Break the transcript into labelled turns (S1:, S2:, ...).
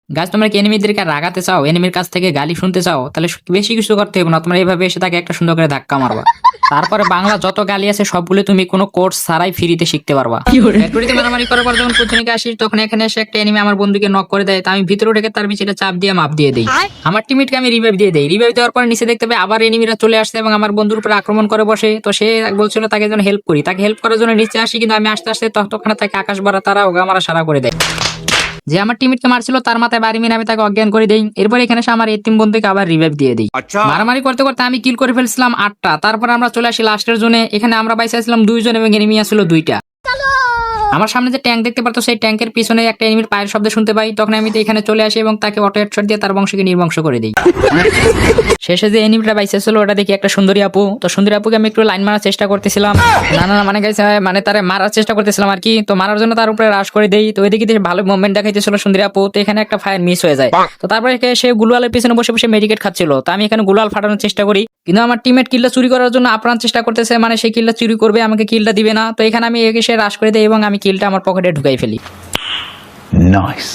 S1: গাছ তোমরা কি এনিমিদেরকে রাগাতে চাও, এনিমির কাছ থেকে গালি শুনতে চাও, তাহলে বেশি কিছু করতে হবে না, তোমরা এইভাবে এসে তাকে একটা সুন্দর করে ধাক্কা মারবা। তারপরে বাংলা যত গালি আছে সবগুলো তুমি কোনো কোর্স ছাড়াই ফ্রিতে শিখতে পারবা। ফ্যাক্টরিতে মারামারি করার পর যখন কোচিংয়ে আসি তখন এখানে এসে একটা এনিমি আমার বন্ধুকে নক করে দেয়, তা আমি ভিতরে ঢুকে তার পিছনে চাপ দিয়ে মাপ দিয়ে দেই। আমার টিমমেটকে আমি রিভাইভ দিয়ে দেই। রিভাইভ দেওয়ার পর নিচে দেখতে পাই আবার এনিমিরা চলে আসছে এবং আমার বন্ধুর উপরে আক্রমণ করে বসে। তো সে বলছিল তাকে যেন হেল্প করি, তাকে হেল্প করার জন্য নিচে আসি, কিন্তু আমি আস্তে আস্তে ততক্ষণে তাকে আকাশ ভরা তারা ওগা মারা সারা করে দেয়। যে আমার টিমমেটকে মারছিল তার মাথায় বাড়ি মেরে আমি তাকে অজ্ঞান করে দেই। এরপর এখানে এসে আমার এতিম বন্ধুকে আবার রিভাইভ দিয়ে দিই। মারামারি করতে করতে আমি কিল করে ফেলছিলাম 8টা। তারপর আমরা চলে আসি লাস্টের জোনে। এখানে আমরা বাইসাইছিলাম 2 জন এবং এনিমি আসছিল 2টা। আমার সামনে যে ট্যাঙ্ক দেখতে পারতো সেই ট্যাঙ্কের পিছনে একটা এনিমির পায়ের শব্দ শুনতে পাই। তখন আমি তো এখানে চলে আসি এবং তাকে অটো হেডশট দিয়ে তার বংশকে নির্বংশ করে দিই। শেষে যে এনিমিটা বাইসেছিল ওটা দেখি একটা সুন্দরী আপু। তো সুন্দরী আপুকে আমি একটু লাইন মারার চেষ্টা করতেছিলাম। না না মানে গাইস, মানে তারে মারার চেষ্টা করতেছিলাম আর কি। তো মারার জন্য তার উপরে রাশ করে দেই। তো এদিকে ভালো মুভমেন্ট দেখাইতেছিল সুন্দরী আপু। তো এখানে একটা ফায়ার মিস হয়ে যায়। তো তারপরে সে গুলওয়ালের পিছনে বসে বসে মেডিকেট খাচ্ছিল। তো আমি এখানে গুলওয়াল ফাটানোর চেষ্টা করি, কিন্তু আমার টিমমেট কিলটা চুরি করার জন্য আপ্রাণ চেষ্টা করতেছে, মানে সেই কিলটা চুরি করবে, আমাকে কিলটা দিবে না। তো এখানে আমি এসে রাশ করে দেই এবং আমি কিলটা আমার পকেটে ঢুকাই ফেলি।
S2: Nice.